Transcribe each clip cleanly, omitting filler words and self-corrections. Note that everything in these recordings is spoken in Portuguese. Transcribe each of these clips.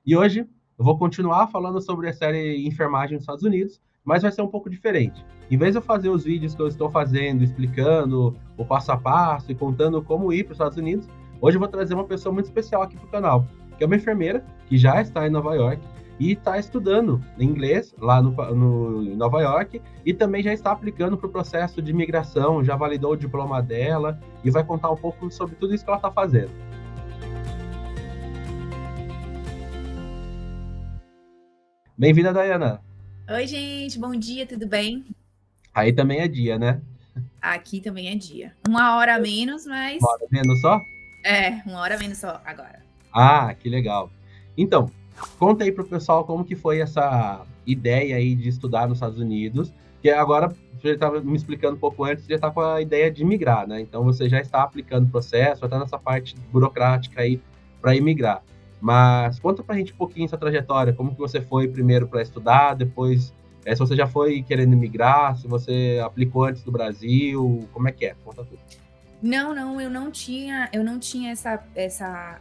E hoje eu vou continuar falando sobre a série Enfermagem nos Estados Unidos, mas vai ser um pouco diferente. Em vez de eu fazer os vídeos que eu estou fazendo, explicando o passo a passo e contando como ir para os Estados Unidos, hoje eu vou trazer uma pessoa muito especial aqui para o canal, que é uma enfermeira que já está em Nova York e está estudando inglês lá em Nova York e também já está aplicando para o processo de imigração, já validou o diploma dela e vai contar um pouco sobre tudo isso que ela está fazendo. Bem-vinda, Dayana. Oi, gente, bom dia, tudo bem? Aí também é dia, né? Aqui também é dia. Uma hora a menos, mas Bora, vendo só? uma hora a menos só agora. Ah, que legal. Então, conta aí pro pessoal como que foi essa ideia aí de estudar nos Estados Unidos, que agora você estava me explicando um pouco antes, você já está com a ideia de imigrar, né? Então você já está aplicando o processo, já está nessa parte burocrática aí para imigrar. Mas conta pra gente um pouquinho essa trajetória, como que você foi primeiro para estudar, depois se você já foi querendo imigrar, se você aplicou antes do Brasil, como é que é? Conta tudo. Não, eu não tinha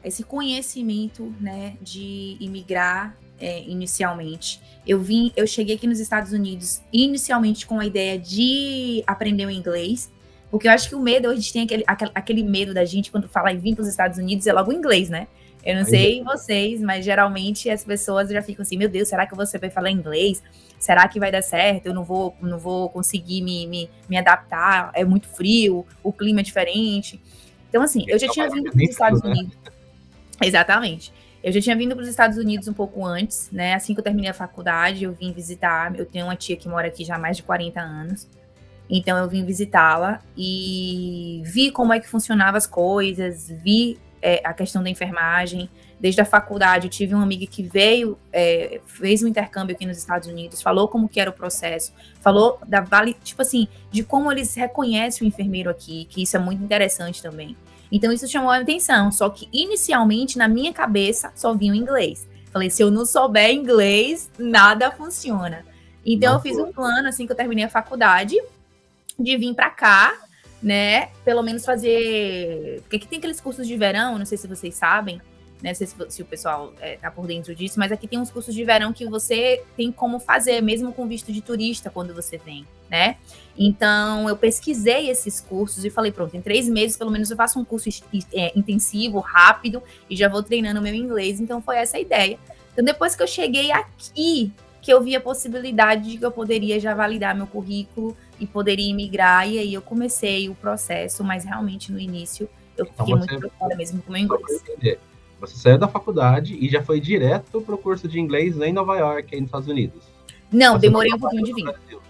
esse conhecimento, né, de imigrar inicialmente. Eu cheguei aqui nos Estados Unidos inicialmente com a ideia de aprender o inglês, porque eu acho que o medo, a gente tem aquele medo da gente quando fala em vir para os Estados Unidos, é logo o inglês, né? Eu não Ainda. sei vocês, mas geralmente as pessoas já ficam assim, meu Deus, será que você vai falar inglês? Será que vai dar certo? Eu não vou conseguir me adaptar, é muito frio, o clima é diferente. Então, assim, eu já tinha vindo para os Nem Estados tudo, né? Unidos. Exatamente. Eu já tinha vindo para os Estados Unidos um pouco antes, né? Assim que eu terminei a faculdade, eu vim visitar. Eu tenho uma tia que mora aqui já há mais de 40 anos. Então, eu vim visitá-la e vi como é que funcionavam as coisas, vi a questão da enfermagem. Desde a faculdade, eu tive uma amiga que veio, fez um intercâmbio aqui nos Estados Unidos, falou como que era o processo, falou tipo assim, de como eles reconhecem o enfermeiro aqui, que isso é muito interessante também. Então, isso chamou a atenção, só que inicialmente, na minha cabeça, só vinha o inglês. Falei, se eu não souber inglês, nada funciona. Então, Não eu fiz foi. um plano, assim que eu terminei a faculdade, de vir para cá, né? Pelo menos fazer. Porque aqui tem aqueles cursos de verão, não sei se vocês sabem, né? Não sei se o pessoal tá por dentro disso, mas aqui tem uns cursos de verão que você tem como fazer, mesmo com visto de turista, quando você vem, né? Então, eu pesquisei esses cursos e falei, pronto, em 3 meses, pelo menos, eu faço um curso intensivo, rápido, e já vou treinando o meu inglês. Então, foi essa a ideia. Então, depois que eu cheguei aqui, que eu vi a possibilidade de que eu poderia já validar meu currículo e poderia imigrar, e aí eu comecei o processo, mas realmente no início eu Então fiquei muito você, preocupada mesmo com o meu só para inglês. entender, você saiu da faculdade e já foi direto para o curso de inglês lá em Nova York, aí nos Estados Unidos. Não, Você não demorei um pouquinho trabalhou de no vir. Brasil.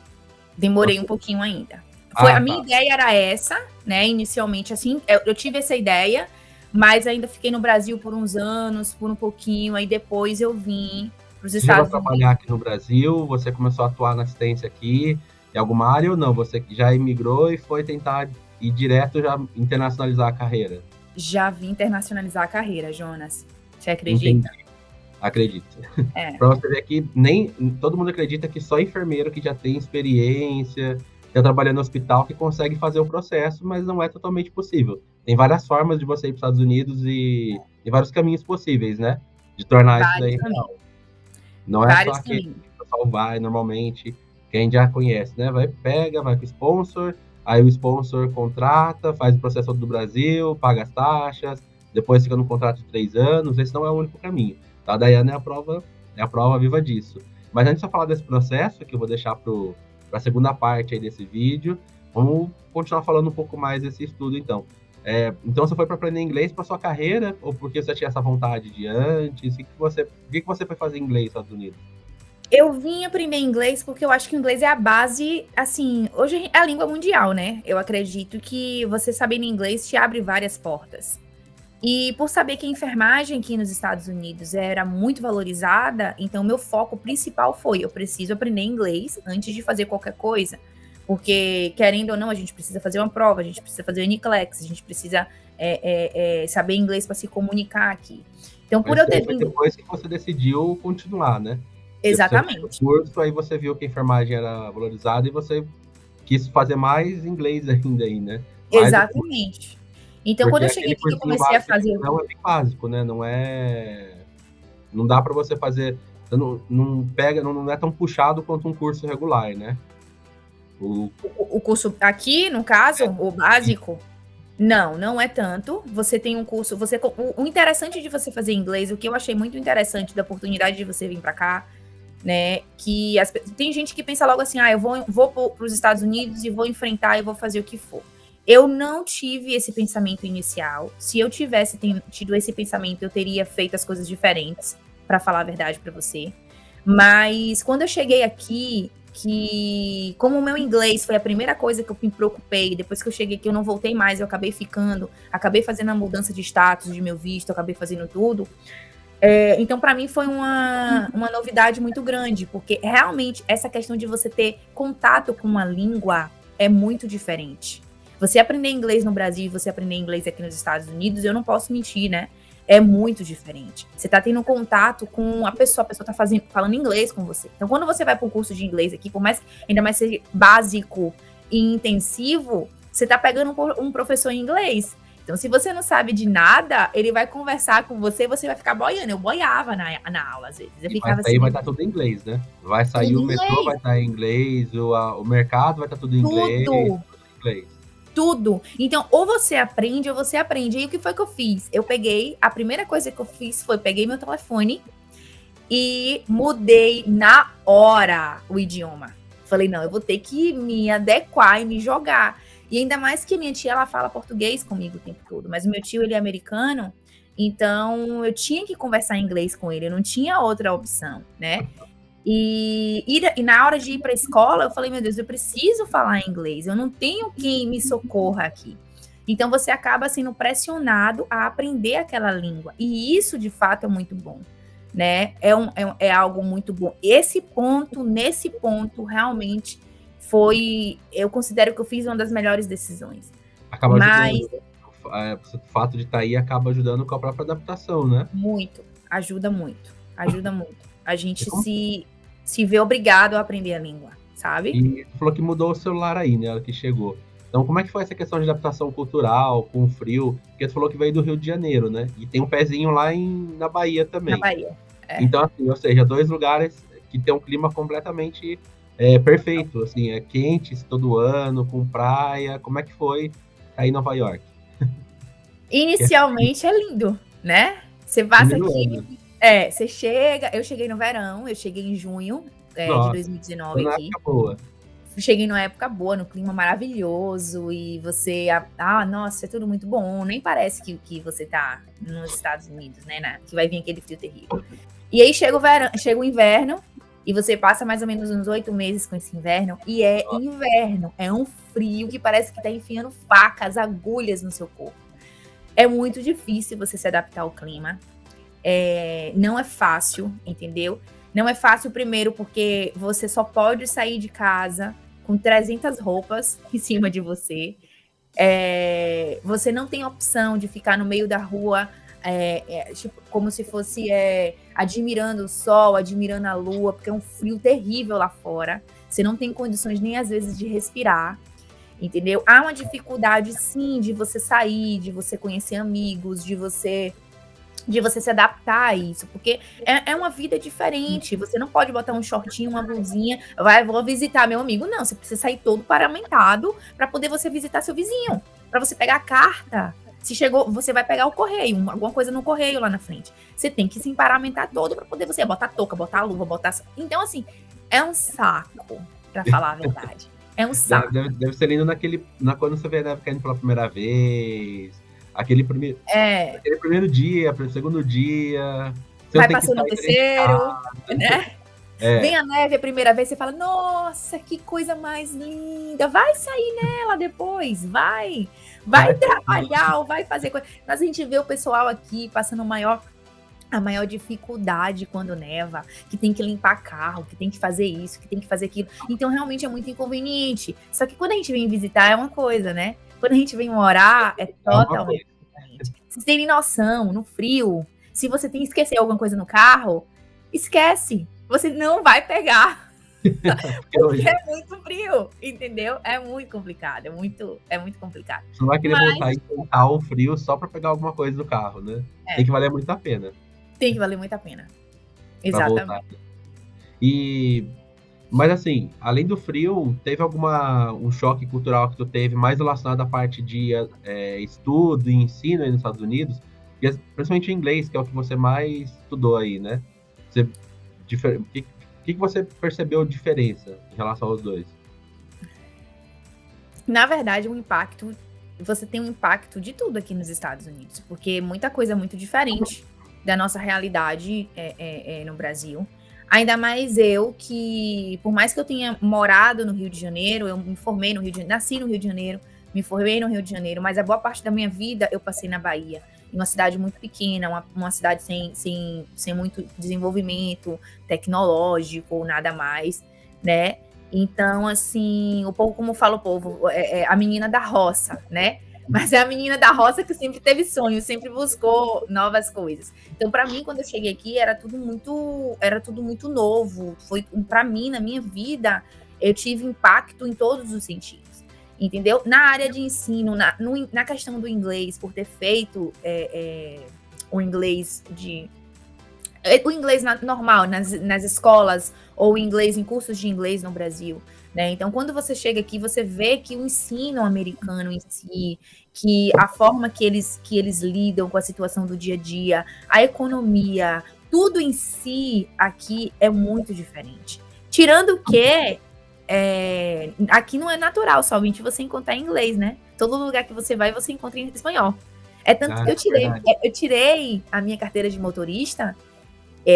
Demorei um Você... pouquinho ainda. A Ah, minha tá. ideia era essa, né? Inicialmente, assim, eu tive essa ideia, mas ainda fiquei no Brasil por uns anos, por um pouquinho, aí depois eu vim para os Você chegou a Estados trabalhar Unidos. aqui no Brasil? Você começou a atuar na assistência aqui em alguma área ou não? Você já imigrou e foi tentar ir direto já internacionalizar a carreira? Já vim internacionalizar a carreira, Jonas. Você Entendi, acredita? acredito. É. Para você ver que nem todo mundo acredita que só enfermeiro que já tem experiência, já trabalha no hospital, que consegue fazer o processo, mas não é totalmente possível. Tem várias formas de você ir para os Estados Unidos e vários caminhos possíveis, né? De tornar isso Vários daí caminhos. real. Não é só Vários aquele caminhos. que o pessoal vai normalmente, que a gente já conhece, né? Vai com o sponsor, aí o sponsor contrata, faz o processo todo do Brasil, paga as taxas, depois fica no contrato de 3 anos. Esse não é o único caminho. Tá? A Dayana é a prova viva disso. Mas antes de eu falar desse processo, que eu vou deixar para a segunda parte aí desse vídeo, vamos continuar falando um pouco mais desse estudo, então. Então, você foi para aprender inglês para sua carreira ou porque você tinha essa vontade de antes? O que você foi fazer em inglês nos Estados Unidos? Eu vim aprender inglês porque eu acho que o inglês é a base, assim, hoje é a língua mundial, né? Eu acredito que você sabendo inglês te abre várias portas. E por saber que a enfermagem aqui nos Estados Unidos era muito valorizada, então meu foco principal foi, eu preciso aprender inglês antes de fazer qualquer coisa. Porque, querendo ou não, a gente precisa fazer uma prova, a gente precisa fazer o NCLEX, a gente precisa saber inglês para se comunicar aqui. Então, por Mas eu isso aí ter foi vindo... depois que você decidiu continuar, né? Depois você fez o Exatamente, curso, aí você viu que a enfermagem era valorizada e você quis fazer mais inglês ainda aí, né? Mais do que... exatamente. Então, quando Porque eu cheguei aquele aqui, que eu cursinho comecei a básico de fazer... admissão é bem básico, né? Não Não dá para você fazer, não é tão puxado quanto um curso regular, né? O curso aqui, no caso, o básico, não é tanto. Você tem um curso, o interessante de você fazer inglês, o que eu achei muito interessante da oportunidade de você vir para cá, né, que tem gente que pensa logo assim, eu vou para os Estados Unidos e vou enfrentar e vou fazer o que for. Eu não tive esse pensamento inicial. Se eu tivesse tido esse pensamento, eu teria feito as coisas diferentes, para falar a verdade para você. Mas quando eu cheguei aqui, que como o meu inglês foi a primeira coisa que eu me preocupei, depois que eu cheguei aqui eu não voltei mais, eu acabei fazendo a mudança de status de meu visto, eu acabei fazendo tudo. Então, para mim, foi uma novidade muito grande, porque realmente essa questão de você ter contato com uma língua é muito diferente. Você aprender inglês no Brasil e você aprender inglês aqui nos Estados Unidos, eu não posso mentir, né? É muito diferente. Você tá tendo contato com a pessoa tá falando inglês com você. Então, quando você vai para um curso de inglês aqui, por mais, ainda mais ser básico e intensivo, você tá pegando um professor em inglês. Então, se você não sabe de nada, ele vai conversar com você e você vai ficar boiando. Eu boiava na aula, às vezes. Eu ficava assim, vai estar tudo em inglês, né? Vai sair o metrô, vai estar em inglês, o mercado vai estar tudo em inglês. Tudo em inglês. Tudo. Então, ou você aprende, ou você aprende. E o que foi que eu fiz? A primeira coisa que eu fiz foi, peguei meu telefone e mudei na hora o idioma. Falei, não, eu vou ter que me adequar e me jogar. E ainda mais que minha tia, ela fala português comigo o tempo todo. Mas o meu tio, ele é americano, então eu tinha que conversar em inglês com ele. Eu não tinha outra opção, né? E na hora de ir para a escola, eu falei, meu Deus, eu preciso falar inglês, eu não tenho quem me socorra aqui. Então, você acaba sendo pressionado a aprender aquela língua. E isso, de fato, é muito bom, né? É algo muito bom. Nesse ponto, realmente, eu considero que eu fiz uma das melhores decisões. Acaba ajudando. O fato de estar aí acaba ajudando com a própria adaptação, né? Muito. Ajuda muito. A gente se vê obrigado a aprender a língua, sabe? E tu falou que mudou o celular aí, né? Ela que chegou. Então, como é que foi essa questão de adaptação cultural, com o frio? Porque tu falou que veio do Rio de Janeiro, né? E tem um pezinho lá na Bahia também. Na Bahia, Então, assim, ou seja, 2 lugares que tem um clima completamente perfeito. Assim, é quente todo ano, com praia. Como é que foi aí em Nova York? Inicialmente é lindo, né? Você passa aqui... você chega... Eu cheguei no verão, eu cheguei em junho de 2019 aqui. Época boa. Cheguei numa época boa, no clima maravilhoso, e você... nossa, é tudo muito bom. Nem parece que você tá nos Estados Unidos, né? Que vai vir aquele frio terrível. E aí chega o inverno, e você passa mais ou menos uns 8 meses com esse inverno, e é inverno. É um frio que parece que tá enfiando facas, agulhas no seu corpo. É muito difícil você se adaptar ao clima. Não é fácil, entendeu? Não é fácil, primeiro, porque você só pode sair de casa com 300 roupas em cima de você. Você não tem opção de ficar no meio da rua, tipo, como se fosse admirando o sol, admirando a lua, porque é um frio terrível lá fora. Você não tem condições nem, às vezes, de respirar. Entendeu? Há uma dificuldade, sim, de você sair, de você conhecer amigos, de você se adaptar a isso, porque é uma vida diferente. Você não pode botar um shortinho, uma blusinha, vou visitar meu amigo. Não, você precisa sair todo paramentado para poder você visitar seu vizinho, para você pegar a carta. Se chegou, você vai pegar o correio, alguma coisa no correio lá na frente. Você tem que se paramentar todo para poder você botar a touca, botar a luva, Então, assim, é um saco, para falar a verdade. É um saco. Deve ser lindo quando você vê a neve caindo pela primeira vez, aquele primeiro dia, segundo dia. Vai passando o terceiro, né? Vem a neve a primeira vez, você fala, nossa, que coisa mais linda. Vai sair nela depois, vai trabalhar, vai fazer coisa. Mas a gente vê o pessoal aqui passando a maior dificuldade quando neva, que tem que limpar carro, que tem que fazer isso, que tem que fazer aquilo. Então, realmente é muito inconveniente. Só que quando a gente vem visitar é uma coisa, né? Quando a gente vem morar é totalmente diferente. Vocês têm noção, no frio, se você tem que esquecer alguma coisa no carro, esquece. Você não vai pegar. Porque é muito frio, entendeu? É muito complicado, é muito complicado. Você não vai querer voltar e enfrentar o frio só para pegar alguma coisa do carro, né? Tem que valer muito a pena. Tem que valer muito a pena. para voltar. Exatamente. E mas assim, além do frio, teve um choque cultural que tu teve mais relacionado à parte de estudo e ensino aí nos Estados Unidos, principalmente o inglês, que é o que você mais estudou aí, né? O que você percebeu de diferença em relação aos dois? Na verdade, você tem um impacto de tudo aqui nos Estados Unidos, porque muita coisa é muito diferente da nossa realidade no Brasil. Ainda mais eu que, por mais que eu tenha morado no Rio de Janeiro, eu me formei no Rio de Janeiro, nasci no Rio de Janeiro, me formei no Rio de Janeiro, mas a boa parte da minha vida eu passei na Bahia, em uma cidade muito pequena, uma cidade sem muito desenvolvimento tecnológico ou nada mais, né? Então, assim, o povo, como fala o povo, é a menina da roça, né? Mas é a menina da roça que sempre teve sonhos, sempre buscou novas coisas. Então, para mim, quando eu cheguei aqui, era tudo muito novo. Foi para mim, na minha vida, eu tive impacto em todos os sentidos, entendeu? Na área de ensino, na questão do inglês, por ter feito o inglês normal nas escolas ou o inglês em cursos de inglês no Brasil, né? Então, quando você chega aqui, você vê que o ensino americano em si, que a forma que eles lidam com a situação do dia a dia, a economia, tudo em si aqui é muito diferente. Tirando que aqui não é natural somente você encontrar inglês, né? Todo lugar que você vai, você encontra em espanhol. É tanto que eu tirei a minha carteira de motorista.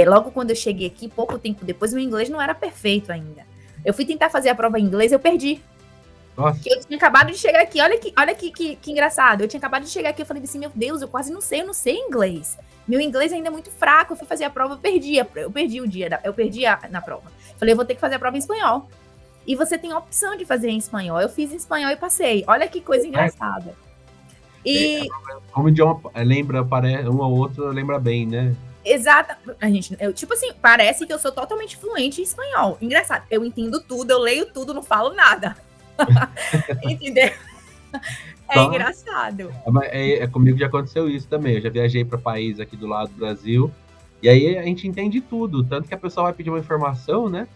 Logo quando eu cheguei aqui, pouco tempo depois, meu inglês não era perfeito ainda. Eu fui tentar fazer a prova em inglês, eu perdi. Nossa. Porque eu tinha acabado de chegar aqui, olha que engraçado. Eu tinha acabado de chegar aqui, eu falei assim, meu Deus, eu não sei inglês. Meu inglês ainda é muito fraco, eu fui fazer a prova, eu perdi o dia, eu perdi na prova. Falei, eu vou ter que fazer a prova em espanhol. E você tem a opção de fazer em espanhol. Eu fiz em espanhol e passei. Olha que coisa engraçada. E como o idioma lembra, um ao outro, lembra bem, né? Exato. Tipo assim, parece que eu sou totalmente fluente em espanhol. Engraçado. Eu entendo tudo, eu leio tudo, não falo nada. Entendeu? Engraçado. Comigo já aconteceu isso também. Eu já viajei para países aqui do lado do Brasil. E aí a gente entende tudo. Tanto que a pessoa vai pedir uma informação, né?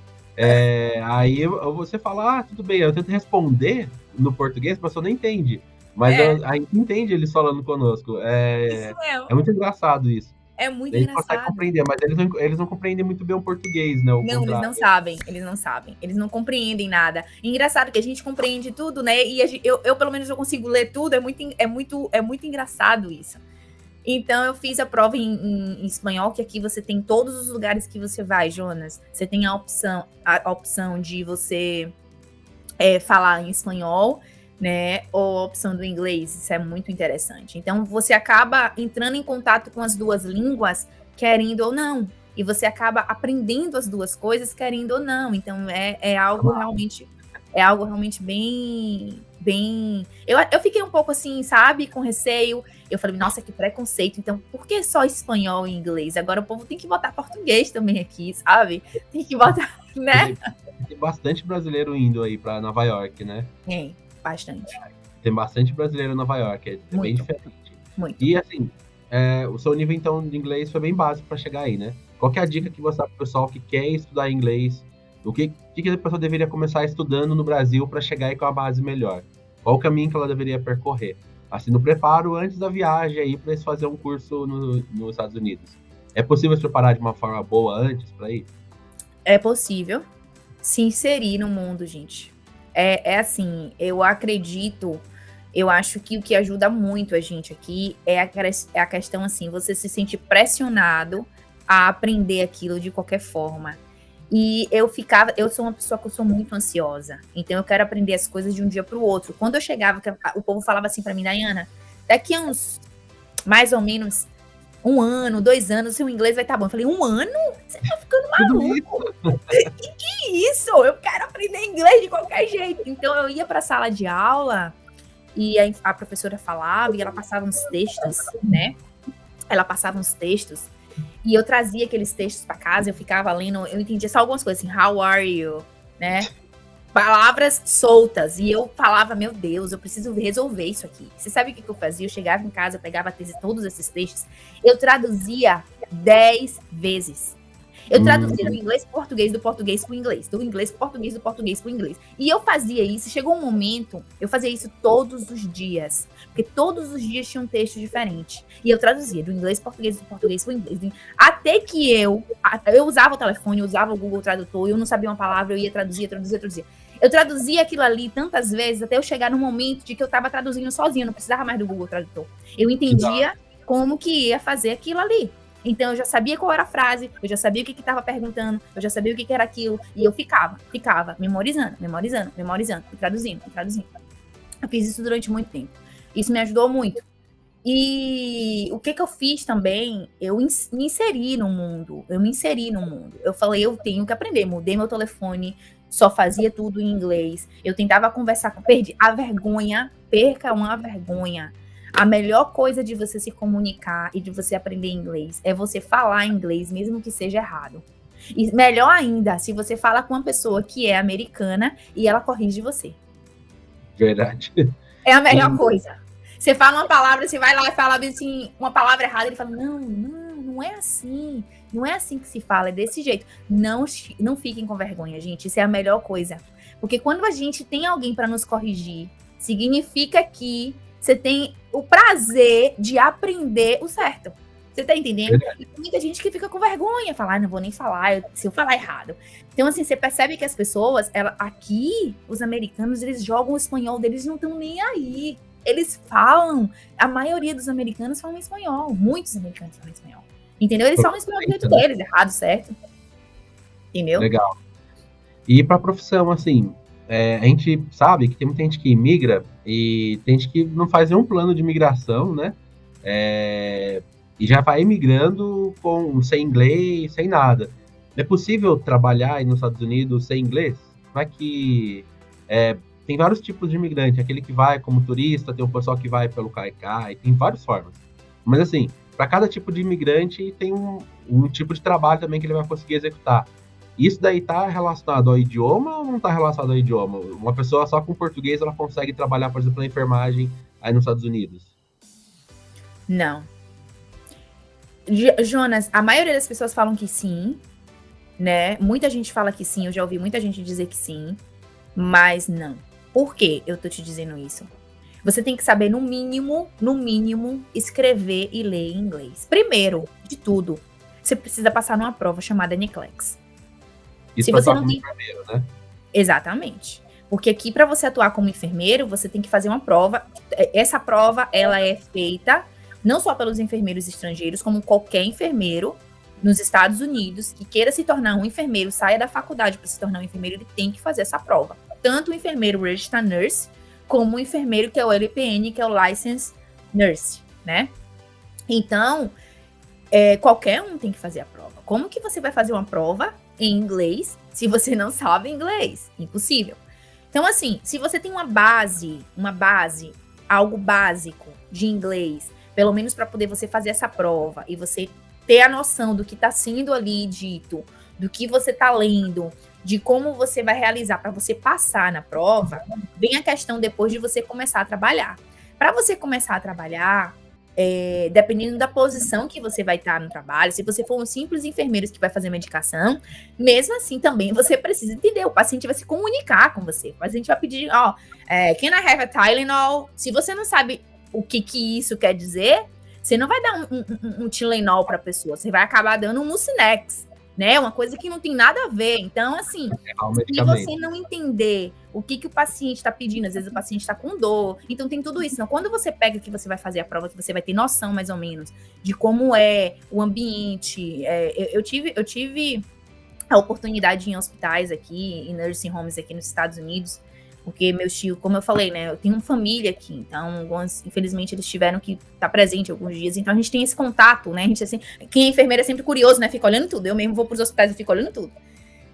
Aí você fala, tudo bem. Eu tento responder no português, a pessoa não entende. Mas a gente entende eles falando conosco. É muito engraçado isso. É muito eles engraçado. Conseguem compreender, mas eles não compreendem muito bem o português, né? Não, eles não sabem. Eles não compreendem nada. Engraçado que a gente compreende tudo, né? E eu pelo menos, eu consigo ler tudo. É muito engraçado isso. Então, eu fiz a prova em espanhol, que aqui você tem todos os lugares que você vai, Jonas. Você tem a opção de você falar em espanhol, né? Ou a opção do inglês. Isso é muito interessante. Então, você acaba entrando em contato com as duas línguas, querendo ou não. E você acaba aprendendo as duas coisas, querendo ou não. Então, é algo realmente bem... Eu fiquei um pouco assim, sabe? Com receio. Eu falei, nossa, que preconceito. Então, por que só espanhol e inglês? Agora o povo tem que botar português também aqui, sabe? Tem que botar, né? Tem bastante brasileiro indo aí para Nova York, né? Tem, bastante. Tem bastante brasileiro em Nova York. É bem diferente. Muito. E assim, o seu nível, então, de inglês foi bem básico para chegar aí, né? Qual que é a dica que você dá pro pessoal que quer estudar inglês? O que a pessoa deveria começar estudando no Brasil para chegar aí com a base melhor? Qual o caminho que ela deveria percorrer? Assim, no preparo antes da viagem aí para fazer um curso nos Estados Unidos. É possível se preparar de uma forma boa antes para ir? É possível se inserir no mundo, gente. É assim, eu acho que o que ajuda muito a gente aqui é a questão assim, você se sente pressionado a aprender aquilo de qualquer forma. E eu sou uma pessoa que eu sou muito ansiosa, então eu quero aprender as coisas de um dia para o outro. Quando eu chegava, o povo falava assim para mim, Dayana, daqui a uns, mais ou menos, 1 ano, 2 anos, seu inglês vai estar bom. Eu falei, 1 ano? Você tá ficando maluco? Que isso? Eu quero aprender inglês de qualquer jeito. Então eu ia para a sala de aula e a professora falava e ela passava uns textos, né? Ela passava uns textos e eu trazia aqueles textos para casa, eu ficava lendo, eu entendia só algumas coisas assim, how are you, né? Palavras soltas, e eu falava, meu Deus, eu preciso resolver isso aqui. Você sabe o que eu fazia? Eu chegava em casa, eu pegava todos esses textos, eu traduzia 10 vezes. Eu traduzia do inglês para o português, do português para o inglês, do inglês para o português, do português para o inglês. E eu fazia isso, chegou um momento, eu fazia isso todos os dias, porque todos os dias tinha um texto diferente. E eu traduzia do inglês para o português, do português para o inglês. Até que eu usava o telefone, eu usava o Google Tradutor, eu não sabia uma palavra, eu ia traduzir. Eu traduzia aquilo ali tantas vezes, até eu chegar no momento de que eu estava traduzindo sozinha, não precisava mais do Google Tradutor. Eu entendia como que ia fazer aquilo ali. Então, eu já sabia qual era a frase, eu já sabia o que estava perguntando, eu já sabia o que era aquilo, e eu ficava memorizando, e traduzindo. Eu fiz isso durante muito tempo. Isso me ajudou muito. E o que eu fiz também, eu me inseri no mundo. Eu falei, eu tenho que aprender. Mudei meu telefone, só fazia tudo em inglês. Eu tentava conversar perdi a vergonha, perca uma vergonha. A melhor coisa de você se comunicar e de você aprender inglês é você falar inglês, mesmo que seja errado. E melhor ainda, se você fala com uma pessoa que é americana e ela corrige você. Verdade. É a melhor coisa. Você fala uma palavra, você vai lá e fala assim, uma palavra errada, ele fala, não é assim. Não é assim que se fala, é desse jeito. Não fiquem com vergonha, gente. Isso é a melhor coisa. Porque quando a gente tem alguém para nos corrigir, significa que você tem o prazer de aprender o certo. Você tá entendendo? E tem muita gente que fica com vergonha, fala, não vou nem falar, se eu falar errado. Então, assim, você percebe que as pessoas, aqui, os americanos, eles jogam o espanhol deles, não estão nem aí. Eles falam, a maioria dos americanos falam espanhol, muitos americanos falam espanhol. Entendeu? Eles falam espanhol do jeito deles, errado, certo? Entendeu? Legal. E pra profissão, assim, a gente sabe que tem muita gente que imigra e tem gente que não faz nenhum plano de imigração, né? E já vai imigrando sem inglês, sem nada. É possível trabalhar aí nos Estados Unidos sem inglês? Como é que... tem vários tipos de imigrante. Aquele que vai como turista, tem o pessoal que vai pelo Caicai, tem várias formas. Mas assim, para cada tipo de imigrante tem um tipo de trabalho também que ele vai conseguir executar. Isso daí está relacionado ao idioma ou não está relacionado ao idioma? Uma pessoa só com português, ela consegue trabalhar, por exemplo, na enfermagem aí nos Estados Unidos? Não. Jonas, a maioria das pessoas falam que sim, né? Muita gente fala que sim, eu já ouvi muita gente dizer que sim, mas não. Por que eu tô te dizendo isso? Você tem que saber, no mínimo, escrever e ler em inglês. Primeiro de tudo, você precisa passar numa prova chamada NCLEX. Isso para atuar como enfermeiro, né? Exatamente. Porque aqui, para você atuar como enfermeiro, você tem que fazer uma prova. Essa prova, ela é feita não só pelos enfermeiros estrangeiros, como qualquer enfermeiro nos Estados Unidos que queira se tornar um enfermeiro, saia da faculdade para se tornar um enfermeiro, ele tem que fazer essa prova. Tanto o enfermeiro Registered Nurse, como o enfermeiro que é o LPN, que é o Licensed Nurse, né? Então, qualquer um tem que fazer a prova. Como que você vai fazer uma prova em inglês se você não sabe inglês? Impossível. Então, assim, se você tem uma base, algo básico de inglês, pelo menos para poder você fazer essa prova e você ter a noção do que está sendo ali dito, do que você está lendo, de como você vai realizar para você passar na prova, vem a questão depois de você começar a trabalhar. Para você começar a trabalhar, dependendo da posição que você vai estar no trabalho, se você for um simples enfermeiro que vai fazer medicação, mesmo assim também você precisa entender, o paciente vai se comunicar com você, o paciente vai pedir, can I have a Tylenol? Se você não sabe o que isso quer dizer, você não vai dar um Tylenol para a pessoa, você vai acabar dando um Mucinex, né? Uma coisa que não tem nada a ver. Então, assim, se você não entender o que o paciente está pedindo, às vezes o paciente está com dor, então tem tudo isso. Então, quando você pega que você vai fazer a prova, que você vai ter noção, mais ou menos, de como é o ambiente. Eu tive a oportunidade em hospitais aqui, em nursing homes aqui nos Estados Unidos, porque meus tios, como eu falei, né, eu tenho uma família aqui, então, infelizmente, eles tiveram que estar presente alguns dias, então a gente tem esse contato, né, a gente, assim, quem é enfermeira é sempre curioso, né, fica olhando tudo, eu mesmo vou pros hospitais e fico olhando tudo.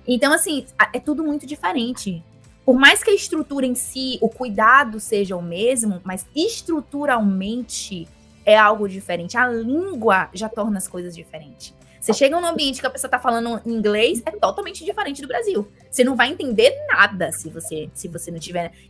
Então, assim, é tudo muito diferente. Por mais que a estrutura em si, o cuidado seja o mesmo, mas estruturalmente é algo diferente. A língua já torna as coisas diferentes. Você chega num ambiente que a pessoa tá falando inglês, é totalmente diferente do Brasil. Você não vai entender nada se você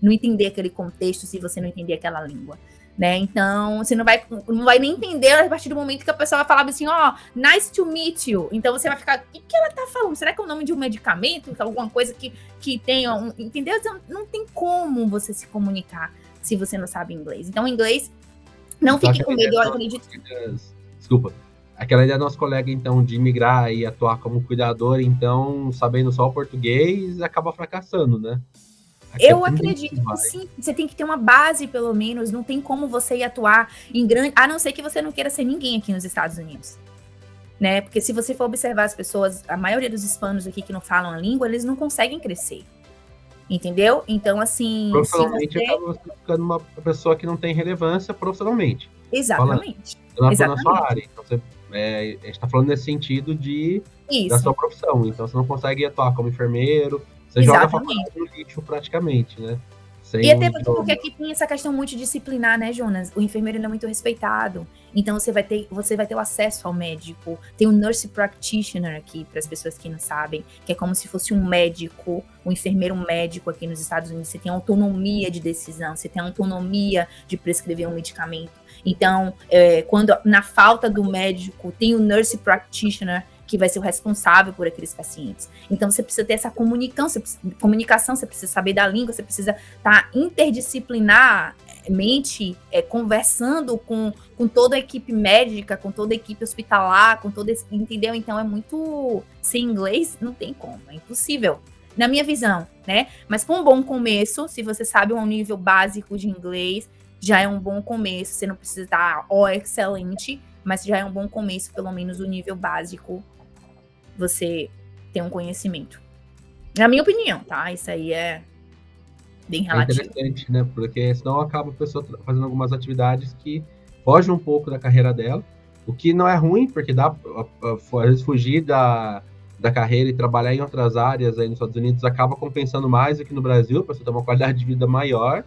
não entender aquele contexto, se você não entender aquela língua. né? Então, você não vai nem entender a partir do momento que a pessoa vai falar assim, ó, nice to meet you. Então, você vai ficar, o que ela tá falando? Será que é o nome de um medicamento? Alguma coisa que tenha, entendeu? Então, não tem como você se comunicar se você não sabe inglês. Então, inglês, não Então, fique com medo, eu acredito. Desculpa. Aquela ideia do nosso colega, então, de migrar e atuar como cuidador, então, sabendo só o português, acaba fracassando, né? Eu acredito que sim, você tem que ter uma base, pelo menos, não tem como você ir atuar em grande, a não ser que você não queira ser ninguém aqui nos Estados Unidos, né? Porque se você for observar as pessoas, a maioria dos hispanos aqui que não falam a língua, eles não conseguem crescer, entendeu? Então, assim... Profissionalmente, acaba ficando uma pessoa que não tem relevância profissionalmente. Exatamente. Falando, na sua área, então você... a gente está falando nesse sentido da sua profissão, então você não consegue atuar como enfermeiro, você joga a faculdade no lixo praticamente, né? E até porque aqui tem essa questão muito disciplinar, né, Jonas? O enfermeiro não é muito respeitado, então você vai ter o acesso ao médico. Tem o nurse practitioner aqui, para as pessoas que não sabem, que é como se fosse um médico, um enfermeiro médico aqui nos Estados Unidos. Você tem autonomia de decisão, você tem autonomia de prescrever um medicamento. Então, quando na falta do médico, tem o nurse practitioner, que vai ser o responsável por aqueles pacientes. Então, você precisa ter essa comunicação, você precisa saber da língua, você precisa estar interdisciplinarmente conversando com toda a equipe médica, com toda a equipe hospitalar, entendeu? Então, é muito... Sem inglês, não tem como, é impossível. Na minha visão, né? Mas com um bom começo, se você sabe um nível básico de inglês, já é um bom começo. Você não precisa estar excelente, mas já é um bom começo, pelo menos o nível básico, você tem um conhecimento. Na minha opinião, tá? Isso aí é bem relativo. É interessante, né? Porque senão acaba a pessoa fazendo algumas atividades que fogem um pouco da carreira dela, o que não é ruim, porque dá às vezes fugir da carreira e trabalhar em outras áreas aí nos Estados Unidos acaba compensando mais aqui no Brasil, a pessoa tem uma qualidade de vida maior,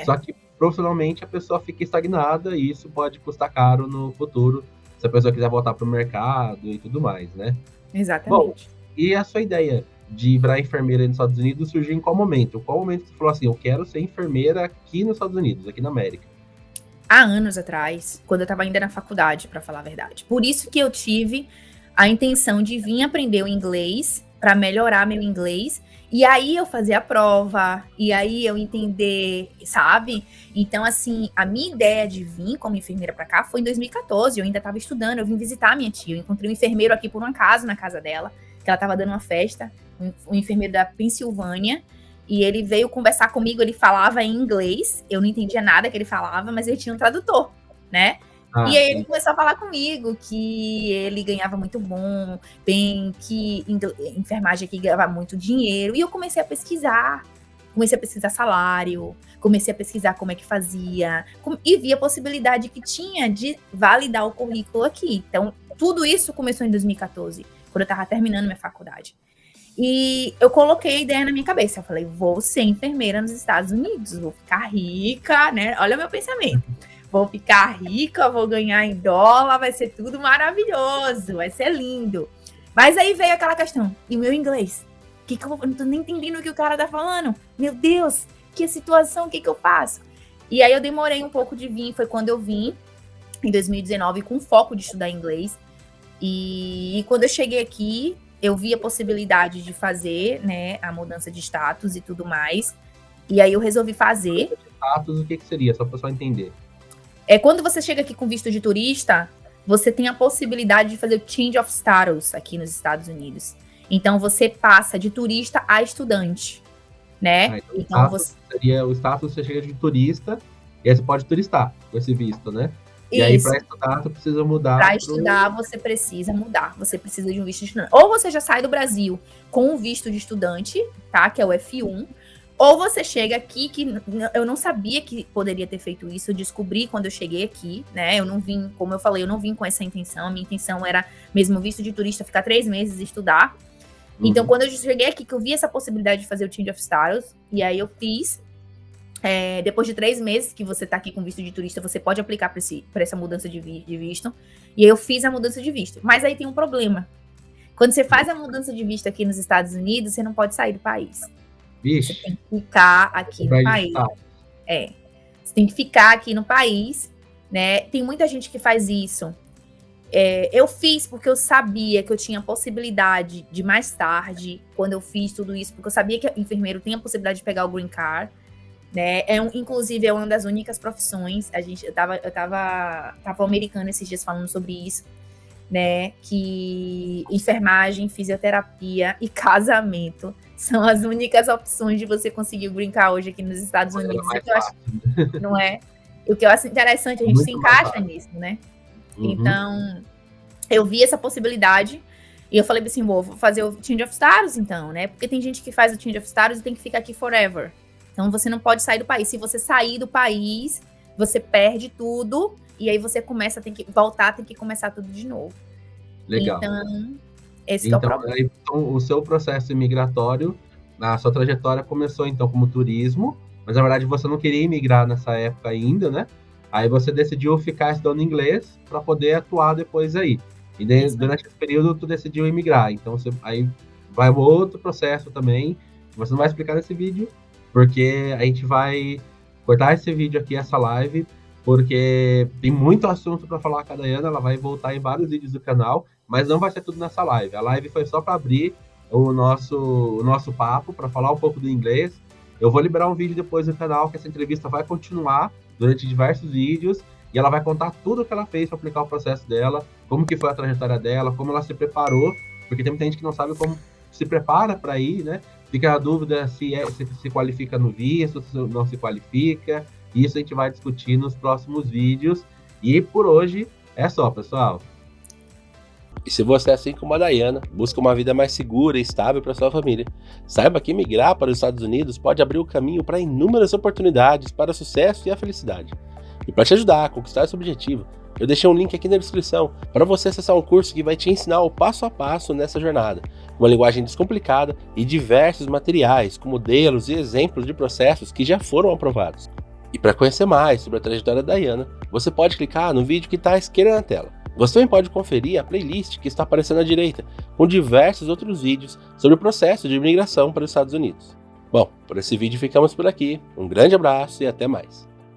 só que profissionalmente a pessoa fica estagnada e isso pode custar caro no futuro, se a pessoa quiser voltar para o mercado e tudo mais, né? Exatamente. Bom, e a sua ideia de virar enfermeira nos Estados Unidos surgiu em qual momento? Qual momento você falou assim, eu quero ser enfermeira aqui nos Estados Unidos, aqui na América? Há anos atrás, quando eu estava ainda na faculdade, para falar a verdade. Por isso que eu tive a intenção de vir aprender o inglês, para melhorar meu inglês, e aí eu fazer a prova, e aí eu entender, sabe? Então, assim, a minha ideia de vir como enfermeira para cá foi em 2014, eu ainda estava estudando, eu vim visitar a minha tia, eu encontrei um enfermeiro aqui por um acaso na casa dela, que ela estava dando uma festa, um enfermeiro da Pensilvânia, e ele veio conversar comigo, ele falava em inglês, eu não entendia nada que ele falava, mas ele tinha um tradutor, né? E aí ele começou a falar comigo que ele ganhava muito bom, bem que enfermagem aqui ganhava muito dinheiro. E eu comecei a pesquisar salário, comecei a pesquisar como é que fazia, e vi a possibilidade que tinha de validar o currículo aqui. Então, tudo isso começou em 2014, quando eu estava terminando minha faculdade. E eu coloquei a ideia na minha cabeça. Eu falei, vou ser enfermeira nos Estados Unidos, vou ficar rica, né? Olha o meu pensamento. Vou ficar rica, vou ganhar em dólar, vai ser tudo maravilhoso, vai ser lindo. Mas aí veio aquela questão, e o meu inglês? Eu não tô nem entendendo o que o cara tá falando. Meu Deus, que situação, o que eu faço? E aí eu demorei um pouco de vir, foi quando eu vim, em 2019, com foco de estudar inglês. E quando eu cheguei aqui, eu vi a possibilidade de fazer, né, a mudança de status e tudo mais. E aí eu resolvi fazer. Status, o que seria? Só para o pessoal entender. Quando você chega aqui com visto de turista, você tem a possibilidade de fazer o change of status aqui nos Estados Unidos. Então, você passa de turista a estudante, né? Então seria o status, você chega de turista, e aí você pode turistar com esse visto, né? E aí, para estudar, você precisa mudar. Para estudar, você precisa mudar. Você precisa de um visto de estudante. Ou você já sai do Brasil com um visto de estudante, tá? Que é o F1. Ou você chega aqui, que eu não sabia que poderia ter feito isso, eu descobri quando eu cheguei aqui, né? Eu não vim, como eu falei, eu não vim com essa intenção. A minha intenção era mesmo visto de turista, ficar 3 meses e estudar. Então, quando eu cheguei aqui, que eu vi essa possibilidade de fazer o change of status, e aí eu fiz. Depois de 3 meses que você tá aqui com visto de turista, você pode aplicar para essa mudança de visto. E aí eu fiz a mudança de visto. Mas aí tem um problema. Quando você faz a mudança de visto aqui nos Estados Unidos, você não pode sair do país. Vixe. Você tem que ficar aqui no país. Você tem que ficar aqui no país, né? Tem muita gente que faz isso. Eu fiz porque eu sabia que eu tinha possibilidade de mais tarde, quando eu fiz tudo isso, porque eu sabia que enfermeiro tem a possibilidade de pegar o green card, né? Inclusive, é uma das únicas profissões. Eu tava americana esses dias falando sobre isso, né? Que enfermagem, fisioterapia e casamento são as únicas opções de você conseguir o green card hoje aqui nos Estados Unidos. Mais O que eu acho, não é? O que eu acho interessante, a gente se encaixa nisso, né? Então, eu vi essa possibilidade e eu falei assim, vou fazer o change of status então, né? Porque tem gente que faz o change of status e tem que ficar aqui forever. Então, você não pode sair do país. Se você sair do país, você perde tudo e aí você tem que voltar, tem que começar tudo de novo. Legal. Então, esse é o problema. Então, o seu processo imigratório, a sua trajetória começou então como turismo, mas na verdade você não queria imigrar nessa época ainda, né? Aí você decidiu ficar estudando inglês para poder atuar depois aí. E durante esse período tu decidiu imigrar. Então aí vai outro processo também. Você não vai explicar nesse vídeo, porque a gente vai cortar esse vídeo aqui, essa live, porque tem muito assunto para falar com a Daiana. Ela vai voltar em vários vídeos do canal, mas não vai ser tudo nessa live. A live foi só para abrir o nosso papo, para falar um pouco do inglês. Eu vou liberar um vídeo depois do canal, que essa entrevista vai continuar durante diversos vídeos, e ela vai contar tudo o que ela fez para aplicar o processo dela, como que foi a trajetória dela, como ela se preparou, porque tem muita gente que não sabe como se prepara para ir, né? Fica a dúvida se qualifica no visto, se não se qualifica. Isso a gente vai discutir nos próximos vídeos. E por hoje é só, pessoal. E se você, assim como a Daiana, busca uma vida mais segura e estável para sua família, saiba que migrar para os Estados Unidos pode abrir o caminho para inúmeras oportunidades para o sucesso e a felicidade. E para te ajudar a conquistar esse objetivo, eu deixei um link aqui na descrição para você acessar um curso que vai te ensinar o passo a passo nessa jornada, com uma linguagem descomplicada e diversos materiais, com modelos e exemplos de processos que já foram aprovados. E para conhecer mais sobre a trajetória da Daiana, você pode clicar no vídeo que está à esquerda na tela. Você também pode conferir a playlist que está aparecendo à direita, com diversos outros vídeos sobre o processo de imigração para os Estados Unidos. Bom, por esse vídeo ficamos por aqui, um grande abraço e até mais.